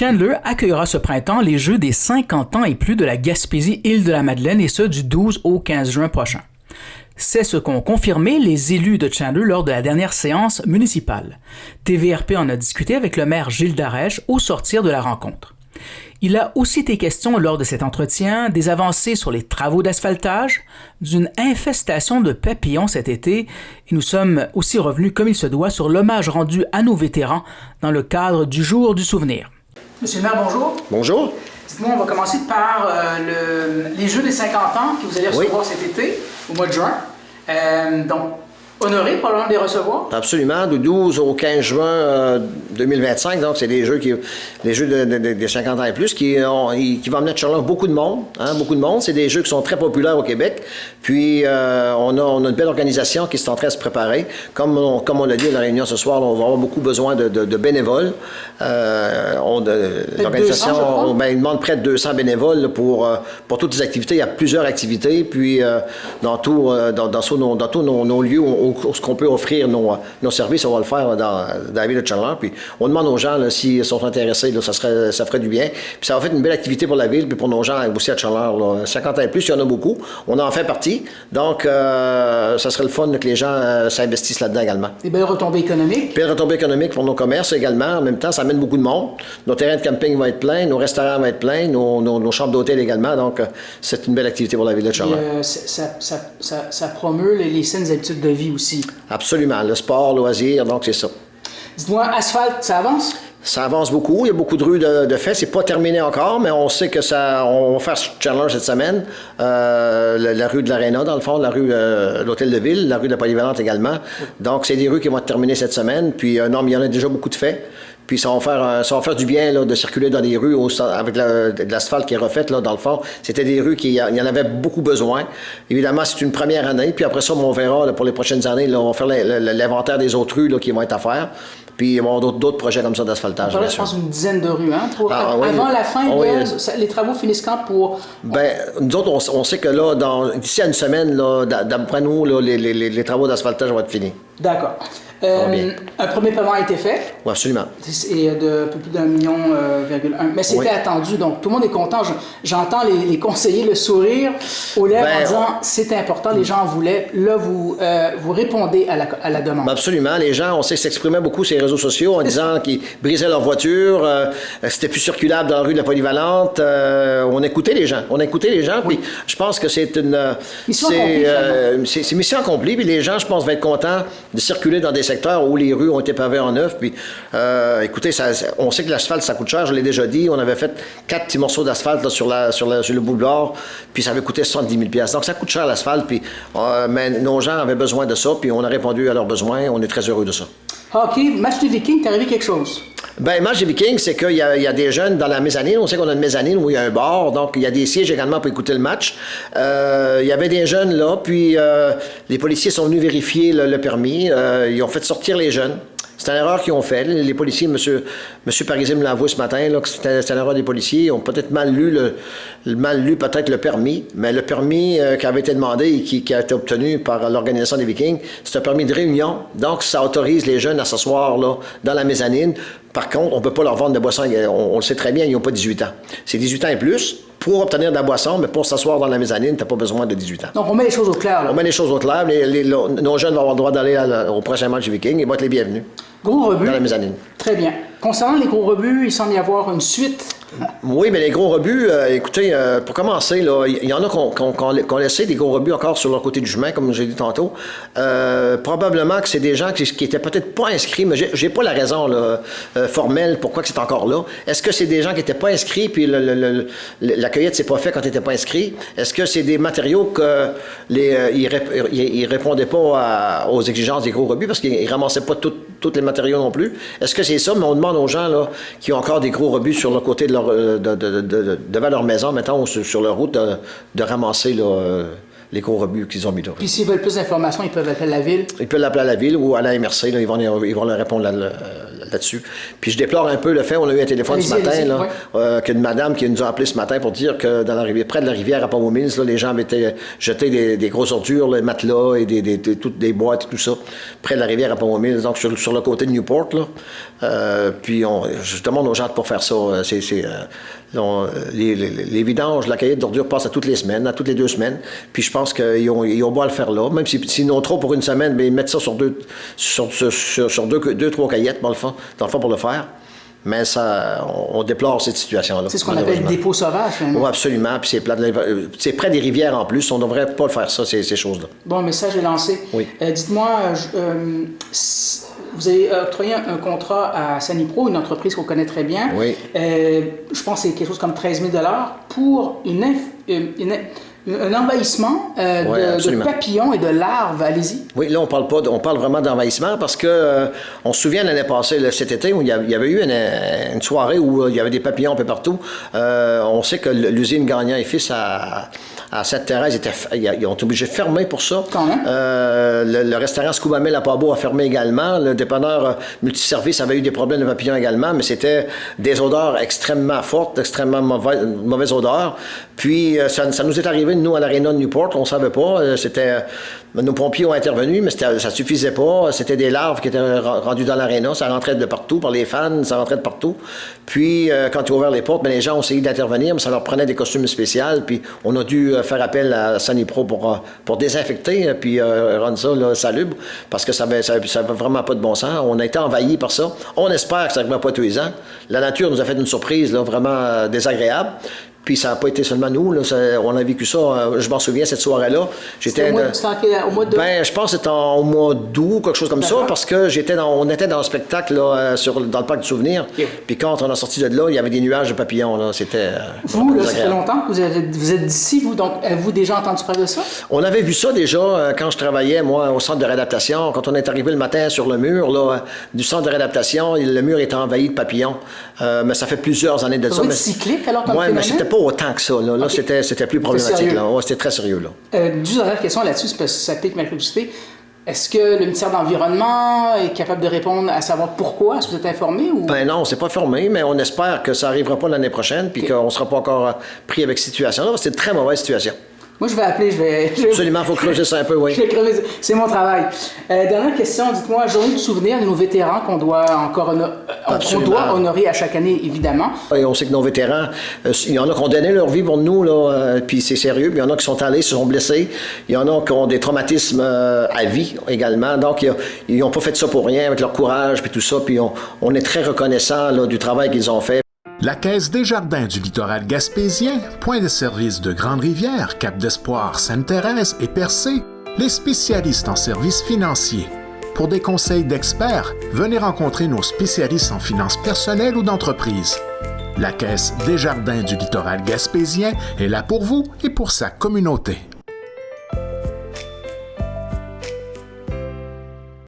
Chandler accueillera ce printemps les Jeux des 50 ans et plus de la Gaspésie-Île-de-la-Madeleine et ce du 12 au 15 juin prochain. C'est ce qu'ont confirmé les élus de Chandler lors de la dernière séance municipale. TVRP en a discuté avec le maire Gilles Darèche au sortir de la rencontre. Il a aussi été question lors de cet entretien des avancées sur les travaux d'asphaltage, d'une infestation de papillons cet été, et nous sommes aussi revenus comme il se doit sur l'hommage rendu à nos vétérans dans le cadre du Jour du souvenir. Monsieur le maire, bonjour. Bonjour. Dites-moi, on va commencer par les Jeux des 50 ans que vous allez recevoir cet été, au mois de juin. Donc, honoré probablement de les recevoir? Absolument, du 12 au 15 juin 2025, donc c'est des jeux des 50 ans et plus qui vont amener à Charlotte beaucoup de monde, beaucoup de monde. C'est des jeux qui sont très populaires au Québec. Puis on a une belle organisation qui est en train de se préparer. Comme on l'a dit à la réunion ce soir, on va avoir beaucoup besoin de bénévoles. L'organisation demande près de 200 bénévoles là, pour toutes les activités. Il y a plusieurs activités. Puis dans tous nos lieux ce qu'on peut offrir nos services, on va le faire dans la ville de Chandler. Puis on demande aux gens s'ils sont intéressés, là, ça ferait du bien. Puis ça va faire une belle activité pour la ville puis pour nos gens aussi à Chandler. Là. 50 ans et plus, il y en a beaucoup. On en fait partie. Donc, ça serait le fun que les gens s'investissent là-dedans également. Des belles retombées économiques. Belles retombées économiques pour nos commerces également. En même temps, ça amène beaucoup de monde. Nos terrains de camping vont être pleins, nos restaurants vont être pleins, nos chambres d'hôtel également. Donc, c'est une belle activité pour la ville de Chandler. Ça promeut les saines habitudes de vie aussi. Absolument. Le sport, loisirs, donc c'est ça. Dites-moi, asphalte, ça avance? Ça avance beaucoup. Il y a beaucoup de rues de fait. C'est pas terminé encore, mais on sait que on va faire Chandler cette semaine. La rue de l'Arena, dans le fond, la rue de l'Hôtel de Ville, la rue de la Polyvalente également. Donc, c'est des rues qui vont être terminées cette semaine. Puis, non, mais il y en a déjà beaucoup de faits. Puis ça va faire du bien là, de circuler dans des rues avec de l'asphalte qui est refaite là, dans le fond. C'était des rues il y en avait beaucoup besoin. Évidemment, c'est une première année. Puis après ça, on verra là, pour les prochaines années, là, on va faire l'inventaire des autres rues là, qui vont être à faire. Puis il va y avoir d'autres projets comme ça d'asphaltage. Je pense une dizaine de rues. Avant la fin, les travaux finissent quand pour... Nous autres, on sait que là, d'ici à une semaine, là, d'après nous, là, les travaux d'asphaltage vont être finis. D'accord. Un premier paiement a été fait. Oui, absolument. Et de un peu plus d'1,1 million. Mais c'était attendu, donc tout le monde est content. J'entends les conseillers le sourire aux lèvres en disant c'est important, les gens en voulaient. Là, vous répondez à la demande. Absolument. Les gens, on sait, s'exprimaient beaucoup sur les réseaux sociaux en disant qu'ils brisaient leur voiture, c'était plus circulable dans la rue de la Polyvalente. On écoutait les gens. Puis je pense que c'est mission accomplie. Puis les gens, je pense, vont être contents de circuler dans des secteurs où les rues ont été pavées en neuf. Puis, écoutez, on sait que l'asphalte, ça coûte cher, je l'ai déjà dit. On avait fait 4 petits morceaux d'asphalte là, sur le boulevard, puis ça avait coûté 70 000 $. Donc, ça coûte cher l'asphalte, puis mais nos gens avaient besoin de ça, puis on a répondu à leurs besoins. On est très heureux de ça. Hockey, match des Vikings, t'es arrivé quelque chose? Match des Vikings, c'est qu'il y a des jeunes dans la mezzanine. On sait qu'on a une mezzanine où il y a un bar, donc il y a des sièges également pour écouter le match. Il y avait des jeunes là, puis les policiers sont venus vérifier le permis. Ils ont fait sortir les jeunes. C'est une erreur qu'ils ont fait. Les policiers, M. Parisi me l'a avoué ce matin, là, que c'était une erreur des policiers. Ils ont peut-être mal lu peut-être le permis, mais le permis qui avait été demandé et qui a été obtenu par l'organisation des Vikings, c'est un permis de réunion. Donc, ça autorise les jeunes à s'asseoir là, dans la mezzanine. Par contre, on ne peut pas leur vendre de boissons. On le sait très bien, ils n'ont pas 18 ans. C'est 18 ans et plus pour obtenir de la boisson, mais pour s'asseoir dans la mezzanine, tu n'as pas besoin de 18 ans. Donc, on met les choses au clair. Là. On met les choses au clair. Nos jeunes vont avoir le droit d'aller au prochain match du Viking. Ils vont être les bienvenus. Gros rebuts. Dans la mezzanine. Très bien. Concernant les gros rebuts, il semble y avoir une suite. Oui, mais les gros rebuts, écoutez, pour commencer, là, il y en a qu'on laissé des gros rebuts encore sur leur côté du chemin, comme j'ai dit tantôt. Probablement que c'est des gens qui étaient peut-être pas inscrits, mais j'ai pas la raison là, formelle pourquoi c'est encore là. Est-ce que c'est des gens qui n'étaient pas inscrits, puis la cueillette s'est pas faite quand ils n'étaient pas inscrits? Est-ce que c'est des matériaux ils répondaient pas aux exigences des gros rebuts parce qu'ils ramassaient pas tous les matériaux non plus? Est-ce que c'est ça? Mais on demande aux gens là, qui ont encore des gros rebuts sur le côté devant leur maison, mettons, sur leur route, de ramasser là, les gros rebuts qu'ils ont mis là. Puis s'ils veulent plus d'informations, ils peuvent appeler la ville? Ils peuvent l'appeler à la ville ou à la MRC, là, ils vont leur répondre là-dessus. Puis je déplore un peu le fait, on a eu un téléphone ce matin, qu'une madame qui nous a appelé ce matin pour dire que dans la rivière, près de la rivière à Powell Mills, là, les gens avaient jeté des grosses ordures, les matelas et toutes des boîtes et tout ça, près de la rivière à Powell Mills, donc sur le côté de Newport. Là. Puis je demande aux gens de pas faire ça. Les vidanges, la cahier d'ordures passe à toutes les semaines, à toutes les 2 semaines. Puis je pense qu'ils ont beau à le faire là. Même s'ils n'ont trop pour une semaine, mais ils mettent ça sur deux, trois caillettes, dans le fond pour le faire. Mais ça, on déplore cette situation-là. C'est ce qu'on appelle le dépôt sauvage, finalement. Oui, absolument. Puis c'est près des rivières en plus. On ne devrait pas le faire, ça, ces choses-là. Bon, le message est lancé. Oui. Dites-moi, vous avez octroyé un contrat à Sanipro, une entreprise qu'on connaît très bien. Oui. Je pense que c'est quelque chose comme 13 000 $ pour un envahissement de papillons et de larves. Allez-y. Oui, là, on parle vraiment d'envahissement parce que on se souvient l'année passée, cet été, où il y avait eu une soirée où il y avait des papillons un peu partout. On sait que l'usine Gagnon et Fils à Sainte-Thérèse, ils ont été obligés de fermer pour ça. Quand même? Le restaurant Scoubamel à Pabo a fermé également. Le dépanneur multiservice avait eu des problèmes de papillons également, mais c'était des odeurs extrêmement fortes, extrêmement mauvaises odeurs. Puis ça nous est arrivé, nous, à l'aréna de Newport, on ne savait pas. Nos pompiers ont intervenu, mais ça ne suffisait pas. C'était des larves qui étaient rendues dans l'aréna. Ça rentrait de partout, par les fans, ça rentrait de partout. Puis, quand ils ont ouvert les portes, les gens ont essayé d'intervenir, mais ça leur prenait des costumes spéciaux. Puis, on a dû faire appel à Sanipro pour désinfecter, puis rendre ça salubre, parce que ça avait vraiment pas de bon sens. On a été envahis par ça. On espère que ça ne va pas tous les ans. La nature nous a fait une surprise vraiment désagréable. Puis ça n'a pas été seulement nous, là, on a vécu ça, je m'en souviens, cette soirée-là. C'était au mois de... Ben, je pense que c'était au mois d'août, quelque chose comme ça, parce que on était dans un spectacle là, dans le parc du souvenir. Okay. Puis quand on a sorti de là, il y avait des nuages de papillons. Là, c'était... Vous, là, ça fait longtemps que vous êtes d'ici, vous, donc avez-vous déjà entendu parler de ça? On avait vu ça déjà quand je travaillais, moi, au centre de réadaptation. Quand on est arrivé le matin sur le mur là, du centre de réadaptation, le mur était envahi de papillons. Mais ça fait plusieurs années de ça. C'est cyclique, alors, comme mais c'était pas autant que ça. Là, okay. C'était plus problématique. Là. Ouais, c'était très sérieux. Juste une dernière question là-dessus, parce que ça pique ma curiosité. Est-ce que le ministère de l'Environnement est capable de répondre à savoir pourquoi? Est-ce que vous êtes informé? Ou... Ben non, on ne s'est pas informé, mais on espère que ça n'arrivera pas l'année prochaine puis qu'on ne sera pas encore pris avec cette situation-là. C'est une très mauvaise situation. Moi, je vais appeler, Absolument, il faut creuser ça un peu, oui. Je vais creuser, c'est mon travail. Dernière question, dites-moi, journée de souvenir de nos vétérans qu'on doit honorer à chaque année, évidemment. Et on sait que nos vétérans, il y en a qui ont donné leur vie pour nous, là, puis c'est sérieux, puis il y en a qui sont allés, se sont blessés, il y en a qui ont des traumatismes à vie également, donc ils n'ont pas fait ça pour rien, avec leur courage, puis tout ça, puis on est très reconnaissants là, du travail qu'ils ont fait. La Caisse Desjardins du littoral gaspésien, point de service de Grande-Rivière, Cap-d'Espoir, Sainte-Thérèse et Percé, les spécialistes en services financiers. Pour des conseils d'experts, venez rencontrer nos spécialistes en finances personnelles ou d'entreprise. La Caisse Desjardins du littoral gaspésien est là pour vous et pour sa communauté.